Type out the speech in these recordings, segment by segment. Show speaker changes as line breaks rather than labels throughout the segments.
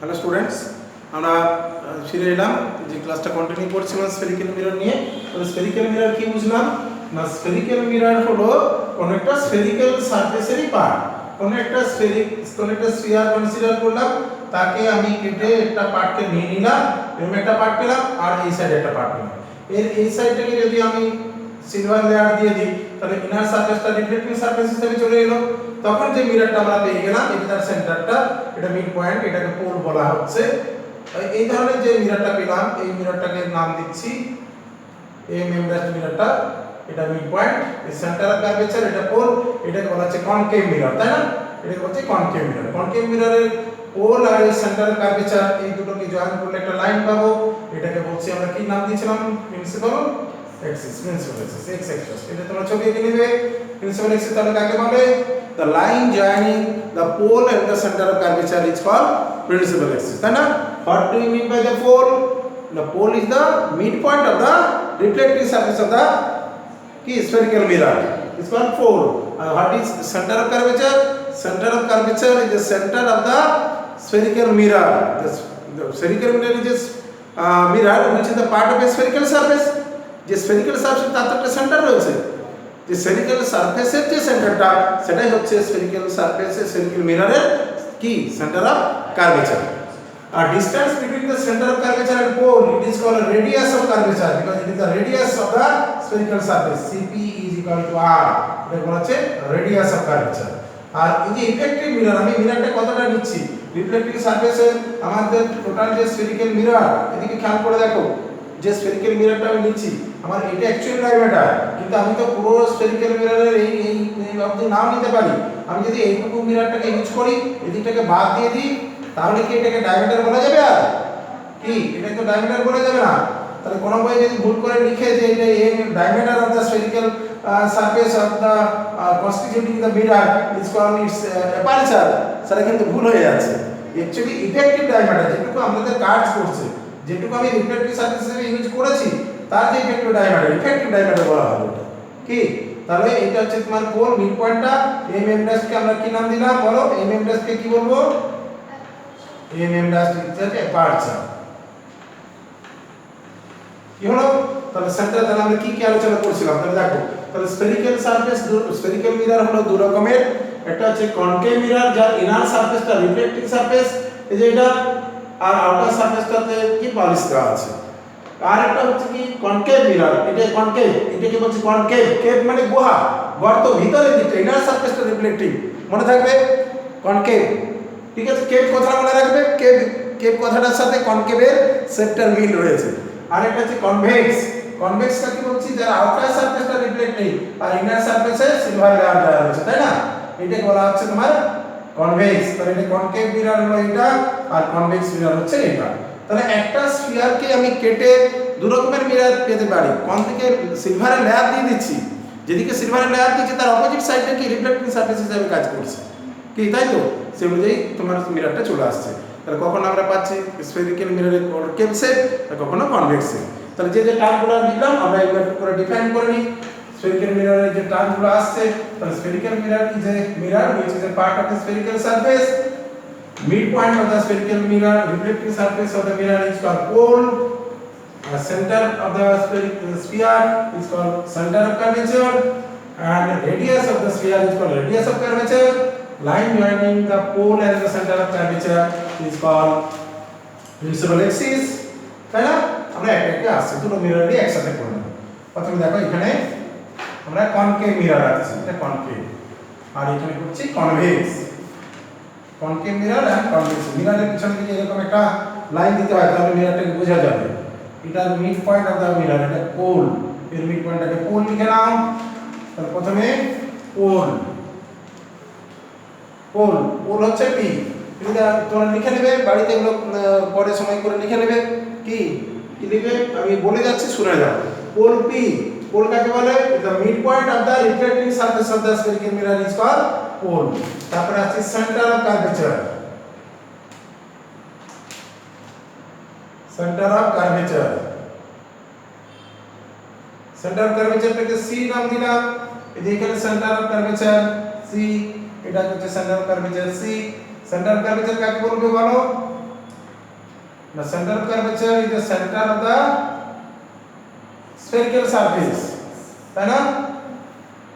Hello students, আমরা ফিরে এলাম যে ক্লাসটা কন্টিনিউ করছিলাম স্ফেরিক্যাল মিরর নিয়ে। তো স্ফেরিক্যাল মিরর কি বুঝলাম না, স্ফেরিক্যাল মিরর হলো কোন একটা স্ফেরিক্যাল সারফেসেরই পার্ট। কোন একটা স্ফিয়ার কনসিডার করলাম, তাকে আমি কেটে একটা পার্টকে নিয়ে নিলাম, এরকম একটা পার্ট পেলাম, আর এই সাইডে একটা পার্ট পেলাম। এই সাইডটাকে যদি আমি সিলভার লেয়ার দিয়ে দিই, তাহলে ইনার সারফেসটা রিফ্লেক্টিং সারফেস হিসেবে চলে এলো। তখন যে মিররটা আমরা পেয়ে গেলাম, এটা তার সেন্টারটা, এটা মিড পয়েন্ট, এটাকে পোল বলা হচ্ছে। এই ধরনের যে মিররটা পেলাম, এই মিররটাকে নাম দিচ্ছি এম ড্যাশ মিররটা, এটা মিড পয়েন্ট, এই সেন্টার অফ কার্ভেচার, এটা পোল, এটাকে বলা হচ্ছে কনকেভ মিরর, তাই না? এটাকে বলছে কনকেভ মিরর। কনকেভ মিররের পোল আর এই সেন্টার অফ কার্ভেচার এই দুটোকে জয়েন করলে একটা লাইন পাবো। এটাকে বলছি আমরা কি নাম দিয়েছিলাম? Principal axis, principal axis, x axis। এটা তোমরা ছবি এঁকে নেবে। প্রিন্সিপাল axis তাহলে কাকে বলে? The line joining the pole and the center of curvature is called principal axis, তাই না? What do you mean by the pole? The pole is the midpoint of the reflecting surface of the spherical mirror. It's called pole. And what is center of curvature? Center of curvature is the center of the spherical mirror. The spherical mirror is a mirror which is the part of a spherical surface. যে spherical surface তার একটা centre রয়েছে, যে spherical সারফেসের যে সেন্টারটা, সেটাই হচ্ছে স্ফেরিক্যাল সারফেসের স্ফেরিক্যাল মিররের কি সেন্টার অফ কার্ভেচার। আর distance between the centre of curvature and pole, it is called radius of curvature, because it is the radius of the spherical surface. CP is equal to R, এটা বলা হচ্ছে radius of curvature. R এই যে effective mirror, আমি মিররটা কতটা নিচ্ছি, reflecting সারফেসের আমাদের টোটাল যে স্ফেরিক্যাল মিরর, এদিকে খেয়াল করে দেখো, যে স্ফেরিক্যাল মিররটা আমি নিচ্ছি, আমার এটা অ্যাকচুয়ালি ডায়ামিটার, কিন্তু আমি তো পুরো স্ফেরিক্যাল মিররের এই অবধি নাও নিতে পারি। আমি যদি এইটুকু মিররটাকে ইউজ করি, এদিকটাকে বাদ দিয়ে দিই, তাহলে কি এটাকে ডায়ামিটার বলা যাবে? আর কি এটা তো ডায়ামিটার বলা যাবে না। তাহলে কোনো বই যদি ভুল করে লিখে যে এটা এই diameter of the spherical surface of the constituting the mirror is called its aperture, সেটা কিন্তু ভুল হয়ে যাচ্ছে। অ্যাকচুয়ালি ইফেক্টিভ ডায়ামিটার, যেটুকু আমাদের কাজ করছে, যেটুকু আমি রিফ্লেক্টিভ সারফেস হিসেবে ইউজ করেছি, তার যে ইফেক্টিভ ডায়ামিটার বলা হবে এটা। কি তাহলে এটা হচ্ছে তোমার পোল, মিড পয়েন্টটা। এম ড্যাশ কে আমরা কি নাম দিলাম বলো? এম ড্যাশ কে কি বলবো? এম ড্যাশ হচ্ছে অ্যাপারচার। কি হলো? তাহলে সেন্টার, তাহলে আমরা কি কি আলোচনা করছিলাম? তাহলে দেখো, তাহলে স্ফেরিক্যাল সারফেস, স্ফেরিক্যাল মিরর হলো দুই রকমের। একটা হচ্ছে কনকেভ মিরর, যার ইনার সারফেসটা রিফ্লেক্টিং সারফেস, এই যে এটা, আর আউটার সারফেসটাতে কি পলিশ দেওয়া আছে। আর একটা হচ্ছে কি কনকেভ মিরর, এটা কনকেভ, এটাকে বলছে কনকেভ। কেভ মানে গুহা, গর্ত, ভিতরের দিকটা, ইনার সারফেসটা রিফ্লেক্টিং, মনে থাকবে কনকেভ। ঠিক আছে, কেভ কথাটা মনে রাখবে, কেভ, কেভ কথাটার সাথে কনকেভের শেপটার মিল রয়েছে। আর একটা হচ্ছে কনভেক্স। কনভেক্সটা কি বলছি, যার আউটার সারফেসটা রিফ্লেক্টিং আর ইনার সারফেসে সিলভার লেয়ার দেওয়া রয়েছে, তাই না? এটাকে বলা হচ্ছে তোমার কনভেক্স। তাহলে এটা কনকেভ মিরর হলো এটা, আর কনভেক্স মিরর হচ্ছে এটা। তাহলে একটা স্ফিয়ারকে আমি কেটে দু রকমের মিরর পেতে পারি। কোন দিকে সিলভারের লেয়ার দিয়ে দিচ্ছি, যেদিকে সিলভারের লেয়ার দিচ্ছি তার অপোজিট সাইডে কি রিফ্লেক্টিং সারফেস হিসেবে কাজ করছে, কি তাই তো? সে অনুযায়ী তোমার মিররটা চলে আসছে। তাহলে কখন আমরা পাচ্ছি স্ফেরিক্যাল মিররের কনকেভ শেপ, আর কখনো কনভেক্স শেপ। তাহলে যে যে টার্মগুলো দিলাম আমরা এগুলো করে ডিফাইন করে নিই। স্ফেরিক্যাল মিররের যে টার্মগুলো আসছে, তাহলে spherical mirror is a mirror which is a part of the spherical surface. Midpoint of the spherical mirror, reflecting surface of the mirror is called pole. Center of the sphere is called center of curvature, and radius of the sphere is called radius of curvature. Line joining the pole and the center of curvature is called principal axis. তাই না? আমরা একটা আসছে দুটো মিররই একসাথে করে নেব। প্রথমে দেখো, এখানে আমরা কনকেভ মিরর রাখছি, এটা কনকেভ, আর এখানে হচ্ছে convex. Concave mirror and convex মিররের পিছন দিকে এরকম একটা লাইন দিতে হয়, তাহলে মিররটাকে বোঝা যাবে। এটা mid point of the mirror, এটা পোল, এর মিড পয়েন্টটাকে পোল লিখে নাও। তাহলে প্রথমে পোল, পোল, পোল হচ্ছে পি। এটা তোমরা লিখে নেবে বাড়িতে, এগুলো পরে সময় করে লিখে নেবে। কি কি লিখবে আমি বলে যাচ্ছি, শুনে যাও। পোল পি, পোল কাকে বলে? The mid point of the reflecting surface of the spherical mirror is called pole. তারপরে আছে centre of curvature, centre of curvature, centre of কার্ভেচারটাকে সি নাম দিলাম। এখানে সেন্টার অফ কার্ভেচার সি, এটা হচ্ছে centre of curvature C. Centre of curvature কাকে বলবে বলো? The center of curvature is the center of the spherical surface, তাই না?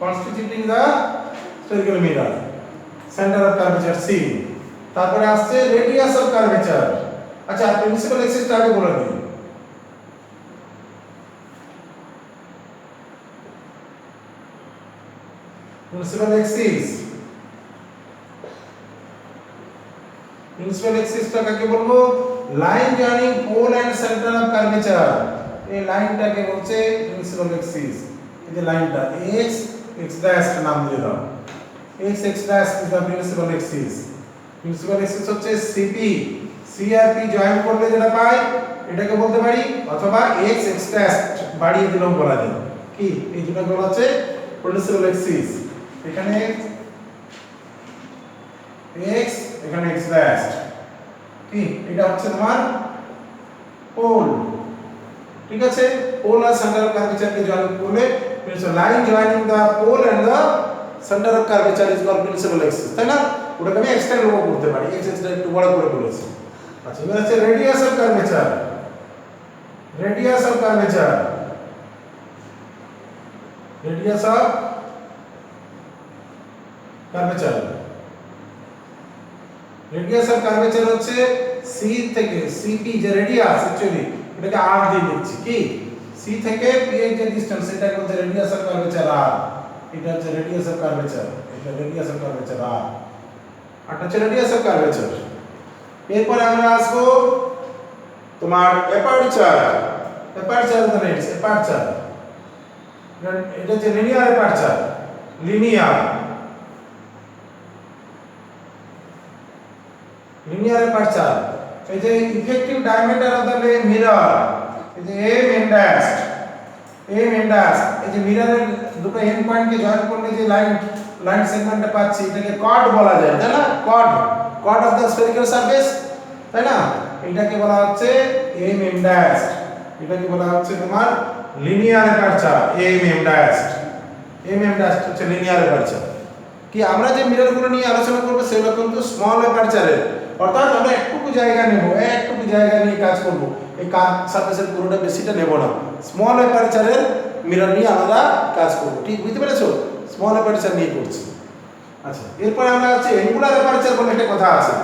Constituting the spherical mirror, center of curvature C. তারপরে আসছে radius of curvature. আচ্ছা প্রিন্সিপাল এক্সিসটা আগে বলে দিই। প্রিন্সিপাল এক্সিসটা কাকে বলবো? Line joining pole and centre of curvature, এই লাইনটাকে বলছে প্রিন্সিপাল এক্সিস। এই যে লাইনটা x x ড্যাশ নাম দিয়ে দাও, x x dash is the principal axis. Principal axis হচ্ছে CP, C আর P জয়েন করলে যেটা পাই এটাকে বলতে পারি, অথবা x x ড্যাশ বাড়িয়ে দিলেও বলা যায়। কি এই দুটো বলা হচ্ছে প্রিন্সিপাল এক্সিস। এখানে x এখানে x ড্যাশ, কি এটা হচ্ছে তোমার পোল, ঠিক আছে? পোল আর সেন্টার অফ কার্ভেচারকে জয়েন করলে principal line joining the pole and the centre of curvature is called principal axis, তাই না? ওটাকে আমি এক্সটেন্ড করতে পারি, x x একটু বড় করে বলেছি। আচ্ছা এবার আছে radius of curvature. Radius of curvature, radius of curvature, radius of curvature হচ্ছে C থেকে CP যে রেডিয়াস, অ্যাকচুয়ালি এটাকে r দিয়ে লিখছি, কি C থেকে P এর যে ডিসটেন্স সেটাকে বলতে রেডিয়াস অফ কার্ভেচার r। এটা হচ্ছে রেডিয়াস অফ কার্ভেচার, এটা রেডিয়াস অফ কার্ভেচার r, আর হচ্ছে রেডিয়াস অফ কার্ভেচার। এরপর আমরা আসবো তোমার অ্যাপারচার। অ্যাপারচার মানে অ্যাপারচার, এটা হচ্ছে linear aperture, linear linear aperture। এই যে effective diameter of the mirror, এই যে m ড্যাশ, এই যে মিররের দুটো এন্ড পয়েন্টকে জয়েন করলে যে লাইন সেগমেন্টটা পাচ্ছি এটাকে কর্ড বলা যায়, তাই না? Chord of the spherical surface, তাই না? এটাকে বলা হচ্ছে m ড্যাশ, এটাকে বলা হচ্ছে তোমার লিনিয়ার অ্যাপারচার, m ড্যাশ হচ্ছে লিনিয়ার অ্যাপারচার। কি আমরা যে মিররগুলো নিয়ে আলোচনা করব সেগুলো কিন্তু স্মল অ্যাপারচারের, অর্থাৎ আমরা একটুকু জায়গা নেব, একটুকু জায়গা নিয়ে কাজ করব, এই কার্ভ সারফেসের পুরোটা বেশিটা নেব না, স্মল অ্যাপারচারের মিরর নিয়ে আমরা কাজ করব। ঠিক বুঝতে পেরেছো? স্মল অ্যাপারচার নিয়ে করছি। আচ্ছা এরপর আমরা আছে অ্যাঙ্গুলার অ্যাপারচার বলে একটা কথা আছে।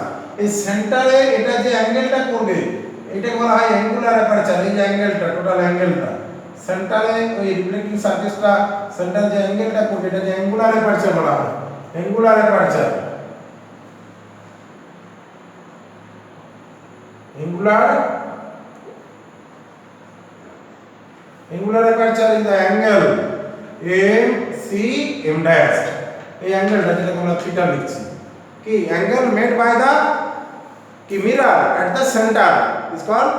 এই সেন্টারে এটা যে অ্যাঙ্গেলটা করবে এটাকে বলা হয় অ্যাঙ্গুলার অ্যাপারচার। এই যে অ্যাঙ্গেলটা, টোটাল অ্যাঙ্গেলটা সেন্টারে ওই রিফ্লেক্টিং সারফেসটা সেন্টার যে অ্যাঙ্গেলটা করবে এটা যে অ্যাঙ্গুলার অ্যাপারচার বলা হয়, angular aperture. angular aperture is the angle m dash, এই অ্যাঙ্গেলটা যেটাকে আমরা থিটা লিখছি, কি অ্যাঙ্গেল মেড বাই দা কি mirror at the centre is called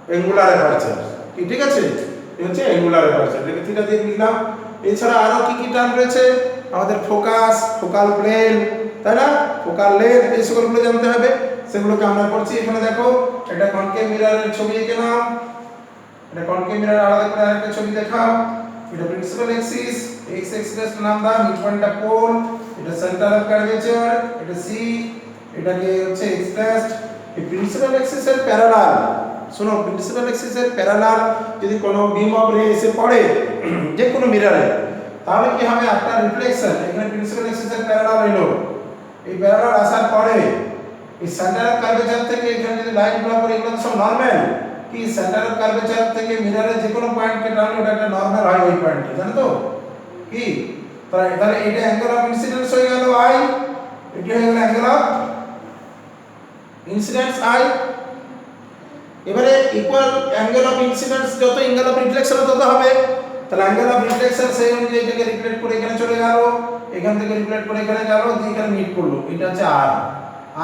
angular aperture. কি ঠিক আছে? এটা হচ্ছে অ্যাঙ্গুলার অ্যাপারচার, এটাকে থিটা দিয়ে লিখলাম। এছাড়া আরো কি কি টার্ম রয়েছে আমাদের? ফোকাস, ফোকাল প্লেন, তাই না? ফোকাল লেন্থ, এই সকলগুলো জানতে হবে, সেগুলোকে আমরা করছি। এখানে দেখো এটা কনকেভ মিররের ছবি এঁকে নাও, এটা কনকেভ মিরর আলাদা করে আরেকটা ছবি দেখাও। এটা প্রিন্সিপাল এক্সিস, x এক্সিস নাম দাও, মিড পয়েন্টটা পোল, এটা সেন্টার অফ কার্ভেচার, এটা C, এটাকে হচ্ছে x ড্যাশ। এই প্রিন্সিপাল এক্সিসের প্যারালাল, শোনো প্রিন্সিপাল এক্সিসের প্যারালাল যদি কোনো বিম অফ রে এসে পড়ে যে কোনো মিররে, তাহলে কি হবে? একটা রিফ্লেকশন এখানে প্রিন্সিপাল এক্সিসের প্যারালাল এলো, এই প্যারালাল আসার পরে এই সেন্টার অফ কার্ভেচার থেকে এখানে যদি লাইন ড্র করি এগুলো সব নরমাল। কি সেন্টার অফ কার্ভেচার থেকে মিররের যে কোনো পয়েন্টকে টানলে ওটা একটা নরমাল হয় ওই পয়েন্টে, জানো তো? কি তাহলে এটা অ্যাঙ্গেল অফ ইনসিডেন্স হয়ে গেল I, এটা হয়ে গেল অ্যাঙ্গেল অফ ইনসিডেন্স I। এবারে ইকুয়াল অ্যাঙ্গেল অফ ইনসিডেন্স যত অ্যাঙ্গেল অফ রিফ্লেকশন তত হবে, তাহলে অ্যাঙ্গেল অফ রিফ্লেকশন সেই অনুযায়ী এটাকে রিফ্লেক্ট করে এখানে চলে গেল, এখান থেকে রিফ্লেক্ট করে এখানে গেল, এখানে মিট করলো, এটা হচ্ছে R,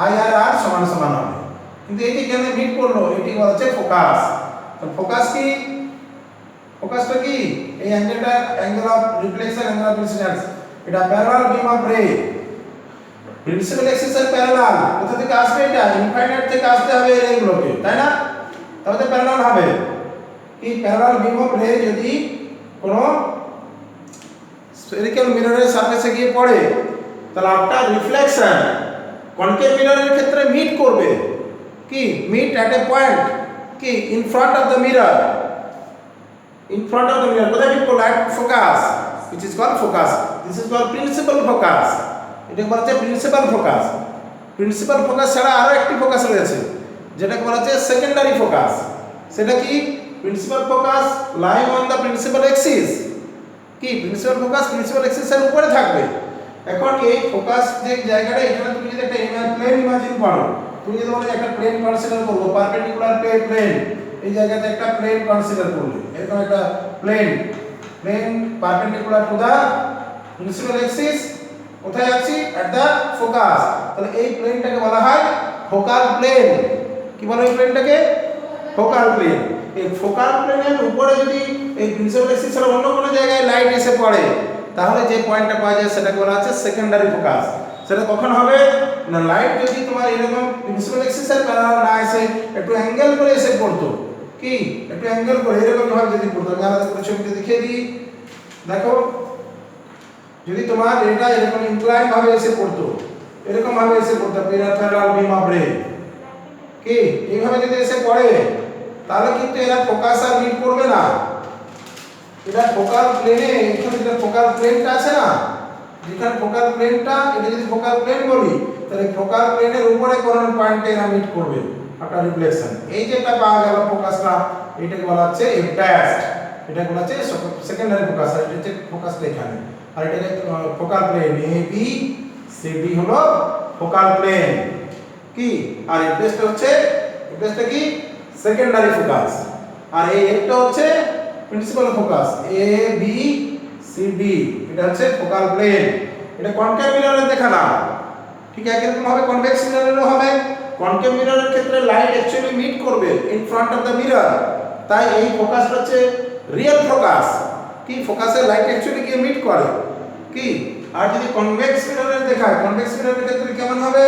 I আর R সমান সমান হবে। কিন্তু এই যে এখানে মিট করলো এটি বলা হচ্ছে ফোকাস। তো ফোকাস কি? ফোকাসটা কি? এই অ্যাঙ্গেলটা angle of reflection, angle of incidence, এটা parallel beam of ray, principal এক্সিসের প্যারালাল। কোথা থেকে আসবে? এটা ইনফাইনাইট থেকে আসতে হবে এই রেগুলোকে, তাই না? তাহলে প্যারালাল হবে। এই প্যারালাল বিম অফ রে যদি কোনো স্ফেরিক্যাল মিররের সারফেসে গিয়ে পড়ে তাহলে আফটার রিফ্লেকশন কনকেভ মিররের ক্ষেত্রে মিট করবে, কি কি meet at a point কি in front of the mirror, in front of the mirror কোথায় meet করলো at focus which is called focus. This is called principal focus. এটা বলা হচ্ছে প্রিন্সিপাল ফোকাস। প্রিন্সিপাল ফোকাস ছাড়া আরো একটি ফোকাস রয়েছে যেটাকে বলা হচ্ছে সেকেন্ডারি ফোকাস। সেটা কি principal focus lying on the principal axis, কি প্রিন্সিপাল ফোকাস প্রিন্সিপাল এক্সিসের উপরে থাকবে। এখন এই ফোকাস যে জায়গাটা এখানে তুমি যদি একটা প্লেন ইমাজিন করো, তুমি যদি বলো একটা প্লেন কনসিডার করবো পারপেন্ডিকুলার প্লেন, এই জায়গাতে একটা প্লেন কনসিডার করলে এরকম একটা plane perpendicular to the principal axis কোথায় আছি এট দা ফোকাস, তাহলে এই প্লেনটাকে বলা হয় ফোকাল প্লেন। কি বলে এই প্লেনটাকে? Focal plane. এই ফোকাল প্লেনের উপরে যদি এই প্রিন্সিপাল এক্সিস এর অন্য কোনো জায়গায় লাইট এসে পড়ে তাহলে যে পয়েন্টটা পাওয়া যায় সেটাকে বলা হচ্ছে সেকেন্ডারি ফোকাস। সেটা কখন হবে না লাইট যদি তোমার এরকম প্রিন্সিপাল এক্সিসের প্যারালাল না এসে একটু অ্যাঙ্গেল করে এসে পড়তো, কি একটু অ্যাঙ্গেল করে এরকম ভাবে যদি পড়তো, আমি আলাদা করে ছবিতে দেখিয়ে দিই। দেখো যদি তোমার এটা এরকম ইনক্লাইন ভাবে এসে পড়তো, এরকম ভাবে এসে পড়তো প্যারালাল বিম অফ রে, কি এইভাবে যদি এসে পড়ে তাহলে কিন্তু এরা ফোকাস আর মিট করবে না। এটা ফোকাল প্লেনে এখানে যেটা ফোকাল প্লেনটা আছে না, যেখানে ফোকাল প্লেনটা এটা যদি ফোকাল প্লেন বলি তাহলে ফোকাল প্লেনের উপরে কোন পয়েন্টে এরা মিট করবে আপনার রিফ্লেকশন। এই যেটা পাওয়া গেল ফোকাসটা এটাকে বলা হচ্ছে এফড্যাশড, এটা বলা হচ্ছে সেকেন্ডারি ফোকাস। আর এটা হচ্ছে ফোকাসটা এখানে, আর এটা focal plane A B C D হলো ফোকাল প্লেন, কি আর এফড্যাশটা হচ্ছে এফড্যাশটা কি সেকেন্ডারি ফোকাস, আর এই একটা হচ্ছে প্রিন্সিপাল ফোকাস এ বি সি ডি, এটা হচ্ছে ফোকাল প্লেন। এটা কনকেভ মিররে দেখালাম, ঠিক একই রকম হবে কনভেক্স মিররেরও হবে। কনকেভ মিররের ক্ষেত্রে লাইট অ্যাকচুয়ালি মিট করবে in front of the mirror, তাই এই ফোকাসটা হচ্ছে রিয়েল ফোকাস, কি ফোকাসে লাইট অ্যাকচুয়ালি গিয়ে মিট করে, কি আর যদি কনভেক্স মিররে দেখায় কনভেক্স মিররের ক্ষেত্রে কেমন হবে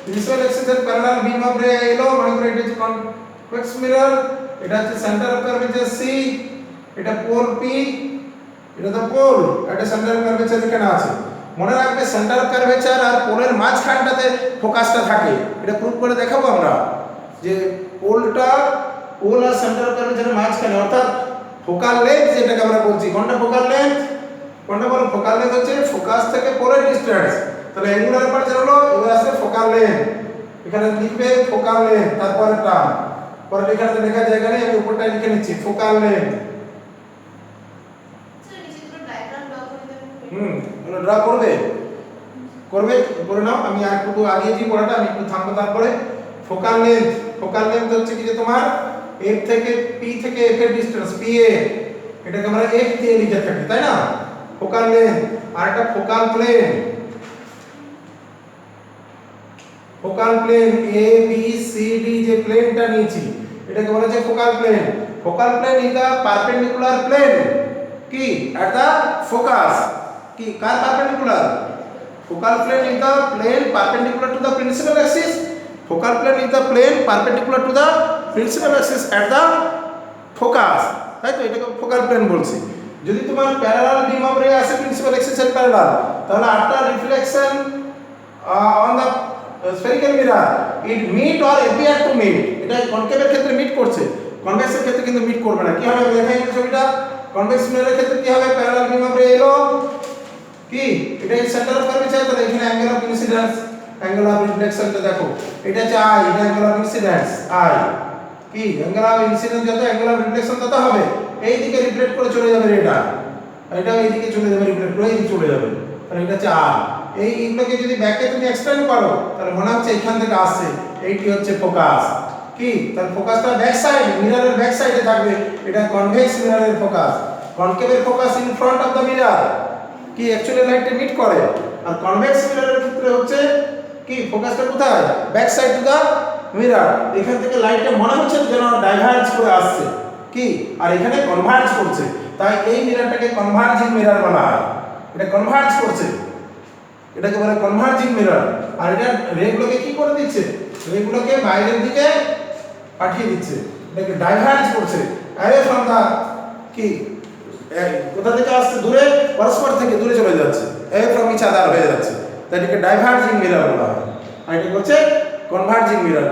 প্রিন্সিপাল এক্সিসের প্যারালাল বিম অফ রে এলো, মনে করে এটা হচ্ছে কনভেক্স মিরর, এটা হচ্ছে সেন্টার অফ কার্ভেচার সি, এটা পোল পি, এটা তো পোল, এটা সেন্টার অফ কার্ভেচার এখানে আছে। মনে রাখবে সেন্টার অফ কার্ভেচার আর পোলের মাঝখানটাতে ফোকাসটা থাকে। এটা প্রুফ করে দেখাবো আমরা যে পোলটা পোল আর সেন্টার অফ কার্ভেচারের মাঝখানে, অর্থাৎ ফোকাল লেন্থ যেটাকে আমরা বলছি। কোনটা ফোকাল লেন্থ? কোনটা বলো ফোকাল লেন্থ হচ্ছে ফোকাস থেকে পোলের ডিসটেন্স। তাহলে অ্যাঙ্গুলার পার্ট হলো এবার আসলে ফোকাল লেন্থ, এখানে লিখবে ফোকাল লেন্থ, তারপরে টার্ম, পরে এখানে লেখা জায়গা নেই আমি উপরটা লিখে নিচ্ছি ফোকাল লেন্থ। ড্র করবে করবে করে নাও, আমি আর একটু আগে যে পড়াটা আমি একটু থামবো। তারপরে ফোকাল লেন্থ হচ্ছে কি যে তোমার এফ থেকে পি থেকে এফ এর ডিসটেন্স পি এ, এটাকে আমরা এফ দিয়ে লিখে থাকি তাই না ফোকাল লেন্থ। আর একটা focal plane A B C D যে প্লেনটা নিয়েছি এটাকে বলা যায় focal plane. Focal plane is the perpendicular plane কি এট দা ফোকাস, কি কার perpendicular? focal plane is the plane perpendicular to the principal axis. Focal plane is the plane perpendicular to the principal axis at the focus, তাই তো এটাকে focal plane বলছি। যদি তোমার parallel beam of ray আসে principal axis এর parallel, তাহলে after reflection on the spherical mirror it meet or appear to meet. এটা কনকেভের ক্ষেত্রে মিট করছে, কনভেক্সের ক্ষেত্রে কিন্তু মিট করবে না। কি হবে দেখাই ছবিটা, কনভেক্স মিররের ক্ষেত্রে কি হবে প্যারালাল বিম অফ রে এলো, কি এটা সেন্টার অফ কার্ভেচার, তাহলে এখানে angle of incidence angle of রিফ্লেকশনটা দেখো এটা হচ্ছে আই, এটা অ্যাঙ্গেল অফ ইনসিডেন্স আই, কি অ্যাঙ্গেল অফ ইনসিডেন্স যত অ্যাঙ্গেল অফ রিফ্লেকশন তত হবে এই দিকে রিফ্লেক্ট করে চলে যাবে, এটা এই দিকে চলে যাবে রিফ্লেক্ট করে এই দিকে চলে যাবে, তাহলে এটা হচ্ছে আর। এইগুলোকে যদি ব্যাকে তুমি এক্সটেন্ড করো তাহলে মনে হচ্ছে এখান থেকে আসছে, এইটি হচ্ছে ফোকাস, কি তার ফোকাসটা ব্যাক সাইড মিররের ব্যাক সাইডে থাকবে, এটা কনভেক্স মিররের ফোকাস। কনকেভের focus in front of the mirror, কি অ্যাকচুয়ালি লাইটটা মিট করে। আর কনভেক্স মিররের ক্ষেত্রে হচ্ছে কি ফোকাসটা কোথায় back side to the mirror, এখান থেকে লাইটটা মনে হচ্ছে যেন ডাইভার্জ করে আসছে, কি আর এখানে কনভার্জ করছে, তাই এই মিররটাকে কনভার্জিং মিরর বলা হয়। এটা কনভার্জ করছে, এটাকে বলে কনভার্জিং মিরর। আর এটা রেগুলোকে কি করে দিচ্ছে, রেগুলোকে বাইরের দিকে পাঠিয়ে দিচ্ছে, এটাকে ডাইভার্জ করছে অ্যাওয়ে ফ্রম দা, কি কোথা থেকে আসছে দূরে, পরস্পর থেকে দূরে চলে যাচ্ছে, অ্যাওয়ে ফ্রম ইচ আদার হয়ে যাচ্ছে, তাই এটাকে ডাইভার্জিং মিরর বলা হয়। আর এটা হচ্ছে কনভার্জিং মিরর।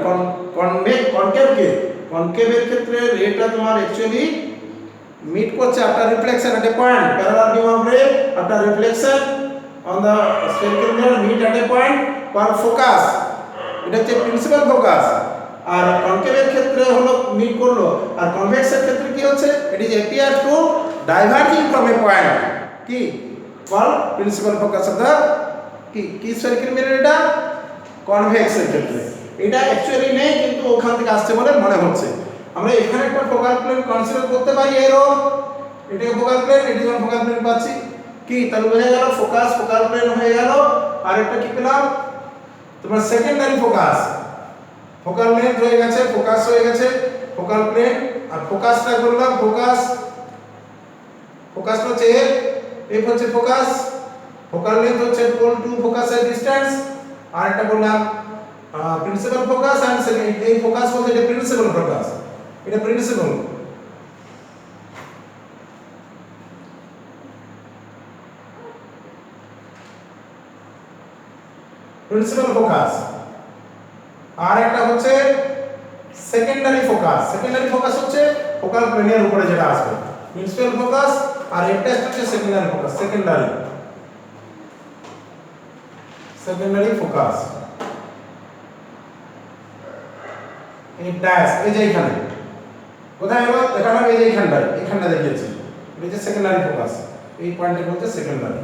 কনকেভের ক্ষেত্রে রেটা তোমার অ্যাকচুয়ালি মিট করছে after reflection at a point, parallel beam of ray after reflection on the spherical mirror meet at a point call focus, এটা হচ্ছে প্রিন্সিপাল ফোকাস। আর কনকেভের ক্ষেত্রে হলো মিট করলো, আর কনভেক্সের ক্ষেত্রে কি হচ্ছে, it is appear to diverging from a point, কি call principal focus of the কি স্ফেরিক্যাল মিরর। এটা কনভেক্সের ক্ষেত্রে এটা অ্যাকচুয়ালি নেই, কিন্তু ওখান থেকে আসছে বলে মনে হচ্ছে। আমরা এখানে একটা ফোকাল প্লেন কনসিডার করতে পারি এরকম, এটাকে ফোকাল প্লেন, এটি যখন ফোকাল প্লেন পাচ্ছি কি তাহলে বোঝা গেল ফোকাল প্লেন হয়ে গেল। আর একটা কি পেলাম তোমার সেকেন্ডারি ফোকাস, ফোকাল লেন্থ হয়ে গেছে, ফোকাস হয়ে গেছে, ফোকাল প্লেন। আর ফোকাসটা করলাম ফোকাসটা হচ্ছে এফ হচ্ছে ফোকাস, ফোকাল লেন্থ হচ্ছে পোল টু ফোকাসের ডিসটেন্স। আর একটা বললাম প্রিন্সিপাল ফোকাস, এন্ড সেকেন্ড এই ফোকাস বলতে এটা প্রিন্সিপাল ফোকাস, এটা প্রিন্সিপাল ফোকাস। আর একটা হচ্ছে সেকেন্ডারি ফোকাস হচ্ছে ফোকাল প্লেনের উপরে যেটা আসবে, প্রিন্সিপাল ফোকাস। আর এটা হচ্ছে সেকেন্ডারি ফোকাস, সেকেন্ডারি ফোকাস। এই ড্যাশ এই যে এখানে কোথায় হলো, এখানে এই যে এখানটা দেখিয়েছি, এই যে সেকেন্ডারি ফোকাস, এই পয়েন্টে বলতে সেকেন্ডারি।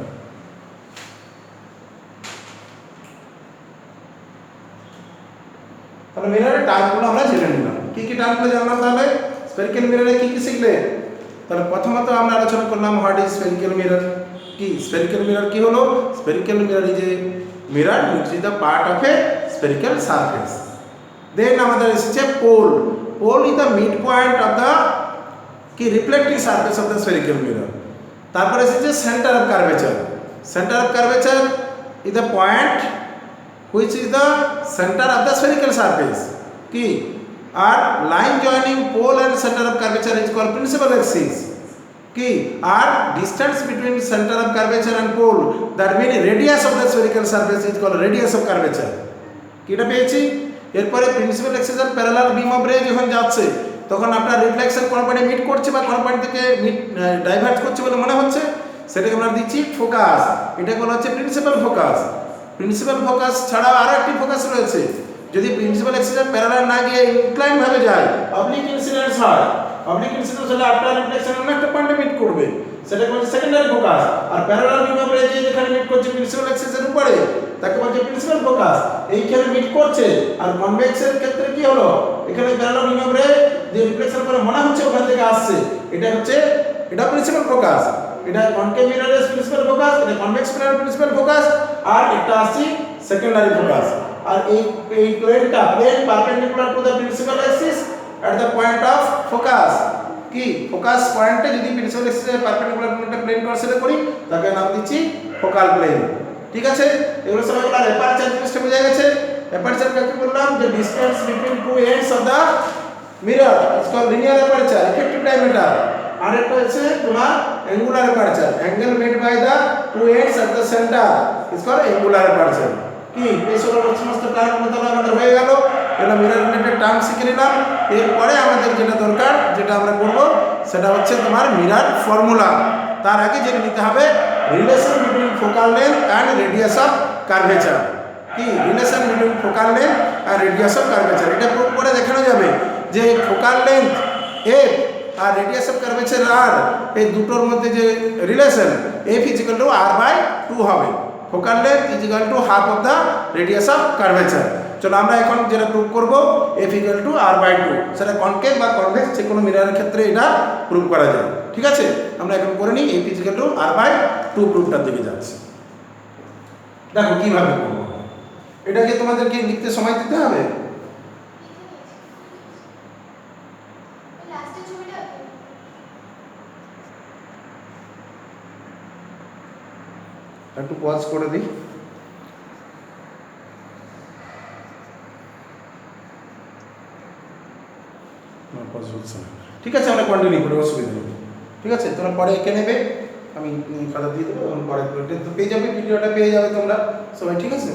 তাহলে মিররের টার্মগুলো আমরা জেনে নিলাম। কি কি টার্মগুলো জানলাম তাহলে? স্ফেরিক্যাল মিররে কি কি শিখলে? তাহলে প্রথমত আমরা আলোচনা করলাম হোয়াট ইজ স্ফেরিক্যাল মিরর। কি স্ফেরিক্যাল মিরর কি হলো? Spherical mirror is a mirror which is the part of a spherical surface. Then আমাদের এসেছে pole is the mid point of the কি reflecting surface of the spherical mirror. তারপরে এসেছে centre of curvature is the point which is the center of the spherical surface. কি আর line joining pole and centre of curvature is called principal axis. কি আর distance between centre of curvature and pole, that mean radius of the spherical surface is called radius of curvature. কিটা পেয়েছি? এরপরে principal axis আর parallel beam of ray যখন যাচ্ছে তখন আপনার রিফ্লেকশন কোন পয়েন্টে মিট করছে বা কোন পয়েন্ট থেকে ডাইভার্জ করছে বলে মনে হচ্ছে, সেটাকে আমরা দিচ্ছি ফোকাস। এটা বলা হচ্ছে প্রিন্সিপাল ফোকাস ছাড়াও আরো একটি ফোকাস রয়েছে। যদি প্রিন্সিপাল অ্যাক্সিস প্যারালাল না গিয়ে ইনক্লাইন ভাবে যায়, অবলিক ইনসিডেন্স হয়। অবলিক ইনসিডেন্স হলে আফটার রিফ্লেকশন অন্য একটা পয়েন্টে মিট করবে, সেটাকে বলছে সেকেন্ডারি ফোকাস। আর প্যারালাল বিম অফ রে যেখানে মিট করছে প্রিন্সিপাল অ্যাক্সিসের উপরে, তাকে বলছে প্রিন্সিপাল ফোকাস। এইখানে মিট করছে। আর কনভেক্সের ক্ষেত্রে কি হলো, এখানে প্যারালাল বিম অফ রে যে রিফ্লেকশন করে মনে হচ্ছে ওখান থেকে আসছে, এটা প্রিন্সিপাল ফোকাস। এটা কনকেভ মিররের প্রিন্সিপাল ফোকাস, এটা কনভেক্স মিররের প্রিন্সিপাল ফোকাস, আর এটা আসছে সেকেন্ডারি ফোকাস। আর এই plane perpendicular to the principal axis at the point of focus. কি ফোকাস পয়েন্টে যদি প্রিন্সিপাল অ্যাক্সিসের পারপেন্ডিকুলার একটা প্লেন কনসিডার করি, তাকে নাম দিচ্ছি ফোকাল প্লেন। ঠিক আছে, এগুলো সবাই বলার অ্যাপারচার জিনিসটা বোঝা গেছে। অ্যাপারচার কাকে বললাম? যে distance between two ends of the mirror is called linear aperture, effective diameter. আর একটা হচ্ছে তোমার angular aperture, angle made by the two ends of the centre is called angular aperture. কি এই সমস্ত টার্মগুলো তাহলে আমাদের হয়ে গেল। এটা মিরর রিলেটেড টার্ম শিখে নিলাম। এরপরে আমাদের যেটা দরকার, যেটা আমরা করব, সেটা হচ্ছে তোমার মিরর ফর্মুলা। তার আগে জেনে নিতে হবে relation between focal length and radius of curvature. কি রিলেশন বিটুইন ফোকাল লেন্থ আর রেডিয়াস অফ কার্ভেচার, এটা প্রুভ করে দেখানো যাবে যে ফোকাল লেন্থ এফ আর রেডিয়াস অফ কার্ভেচার আর, এই দুটোর মধ্যে যে relation F is equal to r/2 হবে। Focal length is equal to half of the radius of curvature. চলো আমরা এখন যেটা প্রুভ করব, এফ ইকুয়াল টু r/2, সেটা কনকেভ বা কনভেক্স যে কোনো মিররের ক্ষেত্রে এটা প্রুভ করা যায়। ঠিক আছে, আমরা এখন করে নিই এফ ইকুয়াল টু r/2 প্রুফটার দিকে যাচ্ছি। দেখো কিভাবে করব, এটাকে তোমাদেরকে লিখতে সময় দিতে হবে। একটু পজ করে দিই। ঠিক আছে, আমরা কন্টিনিউ করি, অসুবিধা নেই। ঠিক আছে, তোমরা পরে এঁকে নেবে, আমি খাতা দিয়ে দেবো, পরে পেয়ে যাবে, ভিডিওটা পেয়ে যাবে তোমরা সবাই। ঠিক আছে।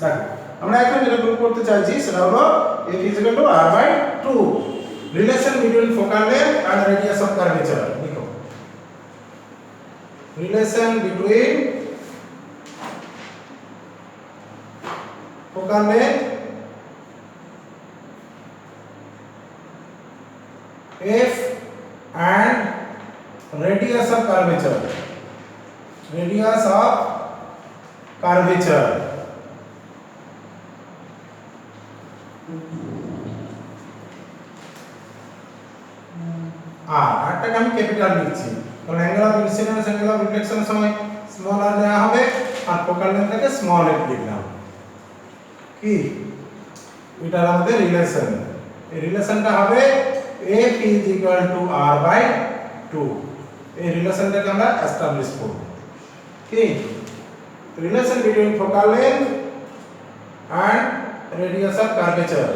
দেখো আমরা এখন যেটা প্রুভ করতে চাইছি সেটা হলো f is equal to r by 2 relation between focal length and radius of curvature লিখো relation between focal length f and radius of curvature আরটাকে আমি ক্যাপিটাল লিখছি কারণ angle of incidence angle of রিফ্লেকশনের সময় স্মল আর নেওয়া হবে আর ফোকাল লেন্থটাকে স্মল f লিখলাম কি এটার আমাদের রিলেশন এই রিলেশনটা হবে f is equal to r by 2 এই রিলেশনটাকে আমরা এস্টাবলিশ করব কি relation between focal length and radius of curvature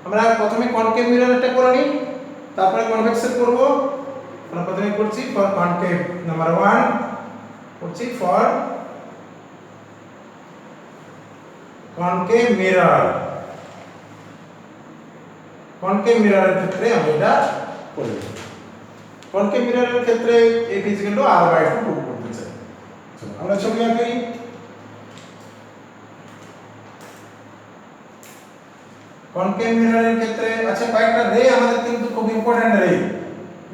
আমরা প্রথমে কনকেভ মিররটা করে নিই তারপরে কনভেক্সের করব আমরা প্রথমে করছি ফর কনকেভ নাম্বার 1 করছি ফর কনকেভ মিররের ক্ষেত্রে আমরা এটা করব কনকেভ মিররের ক্ষেত্রে f is equal to r by 2 prove করতে চাই চলো আমরা ছবি আঁকি কনকেভ মিররের ক্ষেত্রে আচ্ছা কয়েকটা রে আমাদের কিন্তু খুব ইম্পর্টেন্ট রে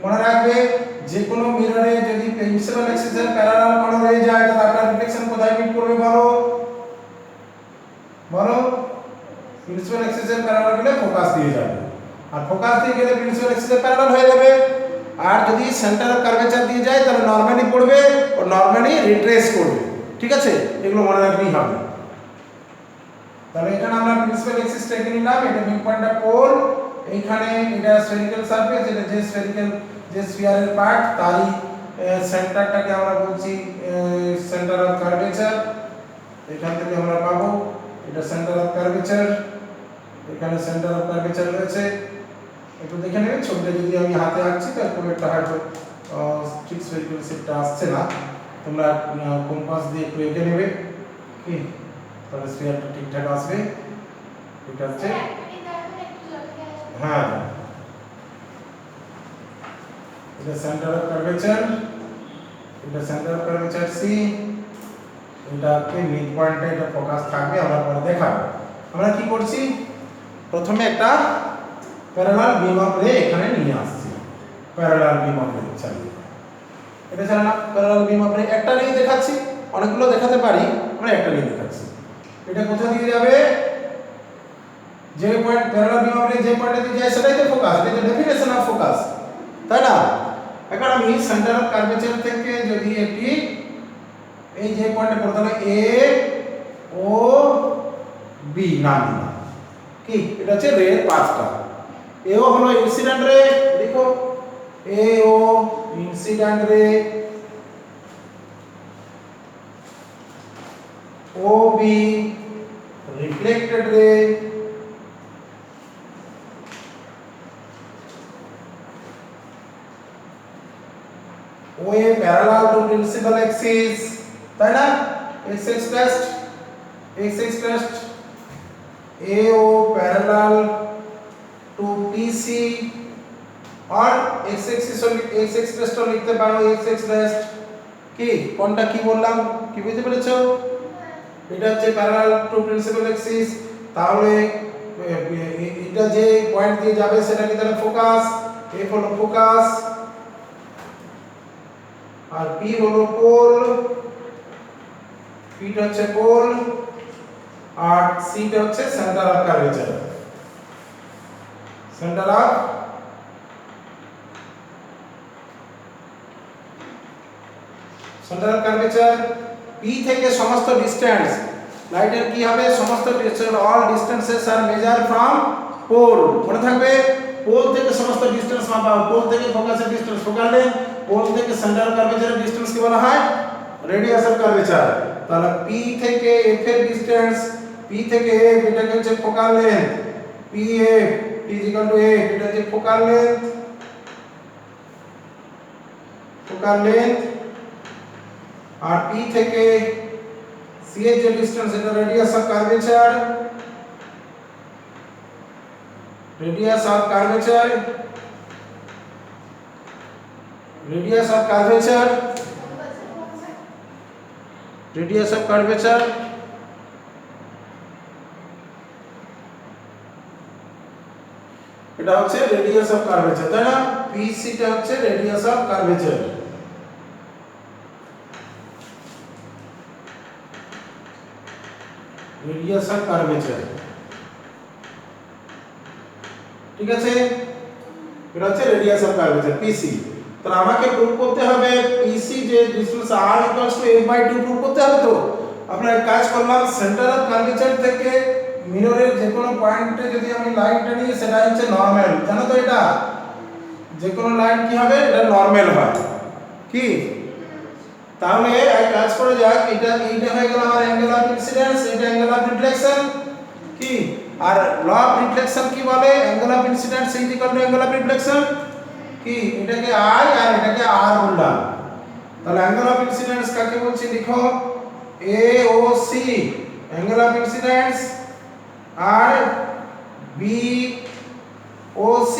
মনে রাখবে যে কোনো মিররে যদি প্রিন্সিপাল অ্যাক্সিসের প্যারালাল কোনো রে যায় তাহলে তার রিফ্লেকশন কোথায় মিট করবে বলো প্রিন্সিপাল অ্যাক্সিসের প্যারালাল গেলে ফোকাস দিয়ে যাবে আর ফোকাস দিয়ে গেলে প্রিন্সিপাল অ্যাক্সিসের প্যারালাল হয়ে যাবে আর যদি সেন্টার অফ কার্ভেচার দিয়ে যায় তাহলে নরমালি পড়বে ও নরমালি রিট্রেস করবে ঠিক আছে এগুলো মনে রাখলেই হবে তাহলে এখানে আমরা প্রিন্সিপাল অ্যাক্সিসটাকে নিলাম এটা মিড পয়েন্টটা পোল এইখানে এটা স্ফেরিক্যাল সারফেস এটা যে স্ফেরিক্যাল যে স্ফিয়ারের পার্ট তারই সেন্টারটাকে আমরা বলছি সেন্টার অফ কার্ভেচার এখান থেকে আমরা পাবো এটা সেন্টার অফ কার্ভেচার এখানে সেন্টার অফ কার্ভেচার রয়েছে একটু দেখে নেবেন ছবিটা যদি আমি হাতে আঁকছি তাহলে খুব একটা হয়তো ঠিক স্ফেরিক্যাল শেপটা আসছে না তোমরা কম্পাস দিয়ে একটু এঁকে নেবে কি তাহলে স্ফিয়ারটা ঠিকঠাক আসবে এটা হচ্ছে হ্যাঁ এটা সেন্টার অফ কার্ভেচার এটা সেন্টার অফ কার্ভেচার সি এটাকে মিড পয়েন্টে এটা ফোকাস থাকবে আমরা পরে দেখাবো আমরা কি করছি প্রথমে একটা প্যারালাল বিম অফ রে এখানে নিয়ে আসছি প্যারালাল বিম অফ রে চালিয়ে এটা ছাড়া প্যারালাল বিম অফ রে একটা রে দেখাচ্ছি অনেকগুলো দেখাতে পারি আমরা একটা রে দেখাচ্ছি এটা কোথা দিয়ে যাবে যে পয়েন্ট প্যারালাল বিম অফ রে যে পয়েন্টে দিয়ে যায় সেটাই তো ফোকাস এটা ডেফিনেশন অফ ফোকাস তাই না এখন আমি সেন্টার অফ কার্ভেচার থেকে যদি একটি এই যে পয়েন্টে পড়তে হবে এ ও বি নাম দিলাম কি এটা হচ্ছে রে পাঁচটা এ ও হলো ইনসিডেন্ট রে দেখো এ ও ইনসিডেন্ট রে ও B reflected ray O A parallel to principal axis তাই না x test A O parallel to PC আর x টেস্ট লিখতে পারো x টেস্ট কি কোনটা কি বললাম কি বুঝতে পেরেছো এটা হচ্ছে প্যারালাল টু প্রিন্সিপাল অ্যাক্সিস তাহলে এটা যে পয়েন্ট দিয়ে যাবে সেটা কি তাহলে ফোকাস f হলো ফোকাস আর p হলো পোল p টা হচ্ছে পোল আর c টা হচ্ছে centre of curvature centre of curvature p থেকে সমস্ত ডিসটেন্স লাইটের কি হবে সমস্ত distance all distances are measure from pole মনে থাকবে পোল থেকে সমস্ত ডিসটেন্স মাপা পোল থেকে ফোকাসের ডিসটেন্স ফোকাল লেন্থ পোল থেকে সেন্টার অফ কার্ভেচারের ডিসটেন্স কি বলা হয় রেডিয়াস অফ কার্ভেচার তাহলে p থেকে f এর ডিসটেন্স p থেকে f এটাকে হচ্ছে focal length pf is equal to f এটা হচ্ছে ফোকাল লেন্থ আর p থেকে c CH যে ডিসটেন্স এটা radius of curvature, radius of curvature, radius of curvature, radius of curvature এটা হচ্ছে রেডিয়াস অফ কার্ভেচার, তাই না? PC টা হচ্ছে radius of curvature. Radius of curvature, ঠিক আছে? এটা হচ্ছে রেডিয়াস অফ কার্ভেচার PC। তাহলে আমাকে প্রুভ করতে হবে PC যে ডিসটেন্স r f/2 প্রুভ করতে হবে। তো আমরা এক কাজ করলাম, সেন্টার অফ কার্ভেচার থেকে মিররের যে কোনো পয়েন্টে যদি আমি লাইনটা নিই সেটা হচ্ছে নরমাল, জানো তো? এটা যে কোনো লাইন কি হবে, এটা নরমাল হয় কি? তাহলে এক কাজ করা যাক, এইটা হয়ে গেল আমার অ্যাঙ্গেল অফ ইনসিডেন্স, এটা অ্যাঙ্গেল অফ রিফ্লেকশন কি? আর ল অফ রিফ্লেকশন কি বলে? Angle of incidence is equal to angle of reflection কি? এটাকে I আর এটাকে R বললাম। তাহলে অ্যাঙ্গেল অফ ইনসিডেন্স কাকে বলছি লিখো, AOC অ্যাঙ্গেল অফ ইনসিডেন্স, আর BOC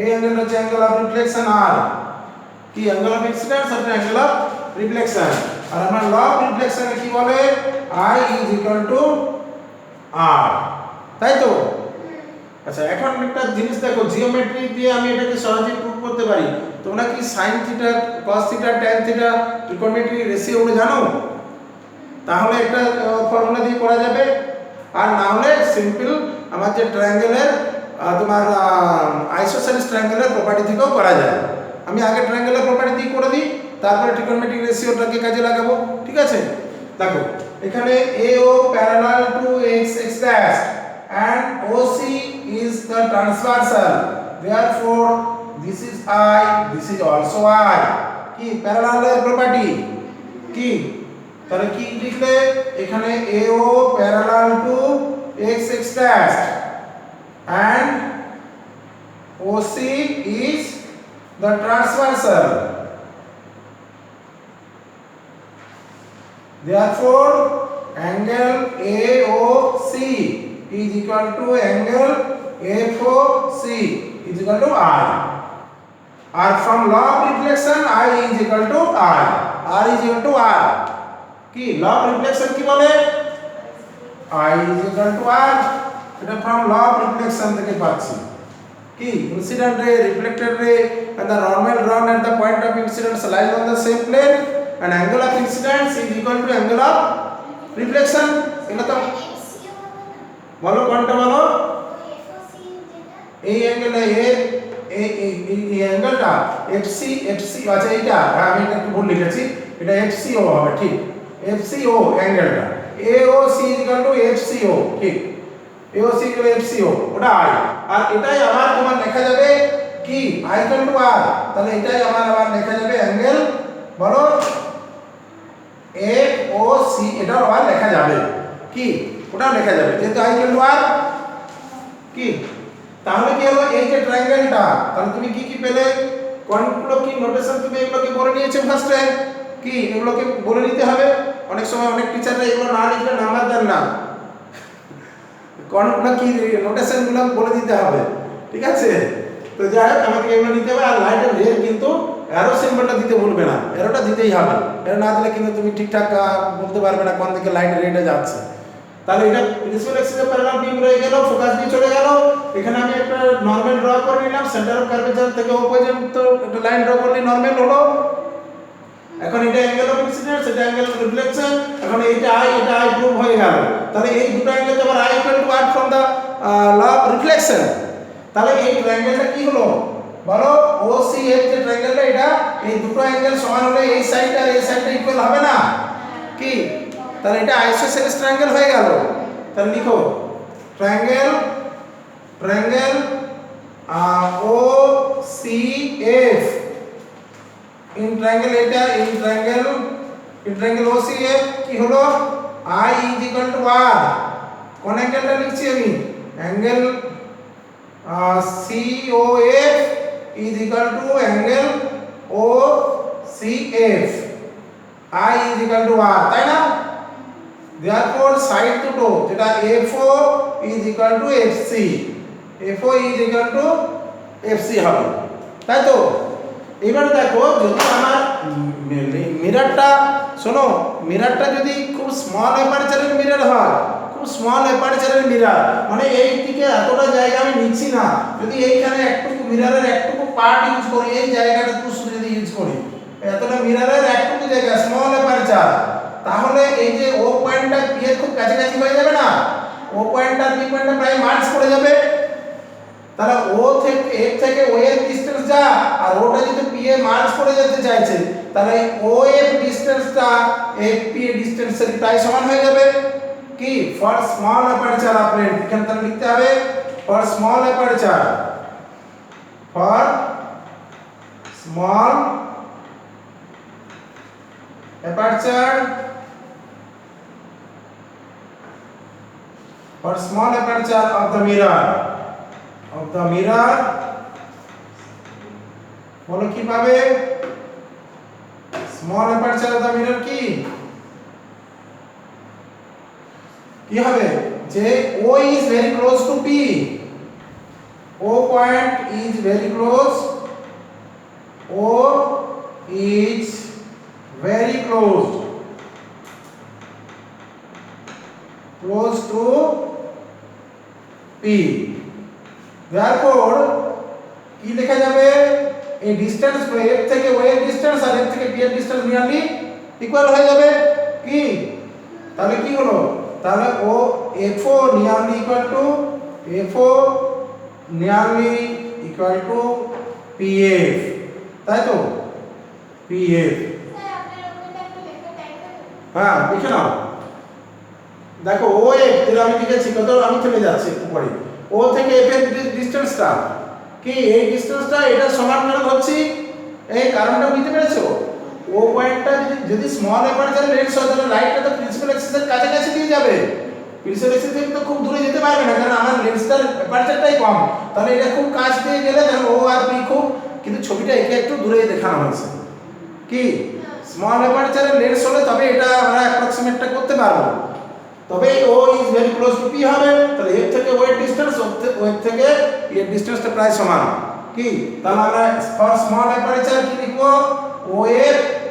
এই অ্যাঙ্গেল হচ্ছে অ্যাঙ্গেল অফ রিফ্লেকশন R কি? অ্যাঙ্গেল অফ ইনসিডেন্স আর অ্যাঙ্গেল অফ রিফ্লেকশন। আর আমরা ল অফ রিফ্লেকশনে কি বলে? I is equal to R, তাই তো? আচ্ছা, এখন একটা জিনিস দেখো, জিওমেট্রি দিয়ে আমি এটাকে সহজেই প্রুভ করতে পারি। তোমরা কি sin theta, cos theta, tan theta trigonometry ratio গুলো জানো? তাহলে একটা ফর্মুলা দিয়ে করা যাবে। আর না হলে সিম্পল আমার যে ট্রায়াঙ্গেলের তোমার আইসোসেলিস ট্রায়াঙ্গেলের প্রপার্টি থেকেও করা যায়। আমি আগে ট্রায়াঙ্গেলের প্রপার্টি দিয়ে করে দিই, তারপরে ট্রিগোনোমেট্রিক রেশিওটাকে কাজে লাগাবো, ঠিক আছে? দেখো এখানে AO parallel to x dash and OC is the transversal, therefore this is I, this is also I কি? প্যারালালের প্রপার্টি কি? তাহলে কি লিখলে এখানে AO parallel to x dash and OC is the transversal, therefore angle AOC is equal to angle FOC is equal to I. Or from law of reflection I is equal to R, R is equal to R কি? law of reflection কি বলে? I is equal to R, এটা from law of reflection থেকে পাচ্ছি কি? incident ray, reflected ray and the normal drawn at the point of incidence lies on the same plane and angle of incidence is equal to angle of reflection। এটা তো বলো কোনটা বলো? এই angle এই অ্যাঙ্গেলটা FC আচ্ছা এইটা আমি এটা একটু ভুল লিখেছি, এটা FCO হবে, ঠিক? FCO অ্যাঙ্গেলটা AOC FCO, ঠিক? AOC FCO ওটা I, আর এটাই আবার তোমার লেখা যাবে কি? I R, তাহলে এটাই আবার লেখা যাবে অ্যাঙ্গেল, বলো FOC, এটাও আবার লেখা যাবে কি? ওটাও লেখা যাবে যেহেতু I R কি? তাহলে কি হলো, এই যে ট্রায়াঙ্গেলটা, তাহলে তুমি কি কি পেলে? কোনগুলো কি নোটেশন তুমি এগুলোকে বলে নিয়েছো ফার্স্টে কি? এগুলোকে বলে নিতে হবে। অনেক সময় অনেক টিচাররা এগুলো না লিখলে নাম্বার দেন না, কোনগুলো কি নোটেশনগুলো বলে দিতে হবে, ঠিক আছে? তো যাই হোক, আমাকে এগুলো নিতে হবে। আর লাইটের রে কিন্তু অ্যারো সিম্বলটা দিতে ভুলবে না, অ্যারোটা দিতেই হবে। এর না দিলে কিন্তু তুমি ঠিকঠাক বলতে পারবে না কোন দিকে লাইট রেটা যাচ্ছে। তাহলে এটা প্রিন্সিপাল এক্সিসের প্যারালাল বিম রয়ে গেল, ফোকাস দিয়ে চলে গেল। এখানে আমি একটা নরমাল ড্র করে নিলাম, সেন্টার অফ কার্ভেচার থেকে ও পর্যন্ত একটা লাইন ড্র করলে নরমাল হলো। এখন এটা অ্যাঙ্গেল অফ ইনসিডেন্স, এটা অ্যাঙ্গেল অফ রিফ্লেকশন। এখন এটা I প্রুভ হয়ে গেল। তাহলে এই দুটো অ্যাঙ্গেল আবার I equal to R from the law of reflection. তাহলে এই ট্রায়াঙ্গেলটা কি হলো বলো? OC এর যে ট্রায়াঙ্গেলটা, এটা এই দুটো অ্যাঙ্গেল সমান হলে এই সাইড আর এই সাইডটা ইকুয়াল হবে না কি? তাহলে এটা আইসোসেলিস ট্রায়াঙ্গেল হয়ে গেল। তাহলে লিখো ট্রায়াঙ্গেল OCF in triangle এটা in triangle OCF কি হলো? I is equal to R, কোন অ্যাঙ্গেলটা লিখছি আমি? Angle COF is equal to angle OCF, I is equal to R, তাই না? therefore সাইড দুটো যেটা FO is equal to FC, FO is equal to FC হবে, তাই তো? এবার দেখো যদি আমার মিররটা, শোনো, মিররটা যদি খুব স্মল অ্যাপারচারের মিরর হয়, খুব স্মল অ্যাপারচারের মিরর, মানে এই দিকে এতটা জায়গা আমি নিচ্ছি না, যদি এইখানে একটুকু মিররের একটুকু পার্ট ইউজ করি, এই জায়গাটা শুধু যদি ইউজ করি, এতটা মিররের একটুকু জায়গা স্মল অ্যাপারচার, তাহলে এই যে ও পয়েন্টটা পি এর খুব কাছাকাছি হয়ে যাবে না, ও পয়েন্টটা পি পয়েন্টটা প্রায় মার্জ করে যাবে, তাহলে ও থেকে এফ থেকে ও এর ডিসটেন্স যা, আর ওটা যদি পি এ মার্জ করে যেতে চাইছে, তাহলে ও এফ ডিসটেন্সটা এফ পি এর ডিসটেন্সের প্রায় সমান হয়ে যাবে। কি ফর স্মল অ্যাপারচার, আপনি এখানে তাহলে লিখতে হবে for small aperture, for small aperture, for small aperture of the mirror, বলো কি পাবে? small aperture of the mirror কি হবে? যে O is very close to P, O point is very close, O is very close to P, therefore কি লেখা যাবে? এই ডিসটেন্স f থেকে o এর ডিসটেন্স আর f থেকে p এর ডিসটেন্স নিয়ারলি ইকুয়াল হয়ে যাবে। কি তাহলে কি হলো? তাহলে ও fo nearly equal to pf, তাই তো? pf, হ্যাঁ লিখে নাও। দেখো ও এফ যেটা আমি লিখেছি, কত আমি থেমে যাচ্ছি একটু পরে, ও থেকে এফ এর ডিসটেন্সটা কি, এই ডিসটেন্সটা এটা সমান কেন ধরছি, এই কারণটা বুঝতে পেরেছো? ও পয়েন্টটা যদি স্মল অ্যাপারচার লেন্স হয়, তাহলে লাইটটা তো প্রিন্সিপাল অ্যাক্সিসের কাছাকাছি দিয়ে যাবে, প্রিন্সিপাল অ্যাক্সিস থেকে তো খুব দূরে যেতে পারবে না, কারণ আমার লেন্সটার অ্যাপারচারটাই কম, তাহলে এটা খুব কাছ দিয়ে গেলে তাহলে ও আর পি খুব, কিন্তু ছবিটা একে একটু দূরে দেখানো হয়েছে। কি স্মল অ্যাপারচারের লেন্স হলে তবে এটা আমরা অ্যাপ্রক্সিমেটটা করতে পারবো, তবে O is very close to P হবে, তাহলে এফ থেকে ও এর ডিসটেন্স, ও এর থেকে পি এর ডিসটেন্সটা প্রায় সমান। কি তাহলে আমরা ফর স্মল অ্যাপারচার কি লিখবো? ও এফ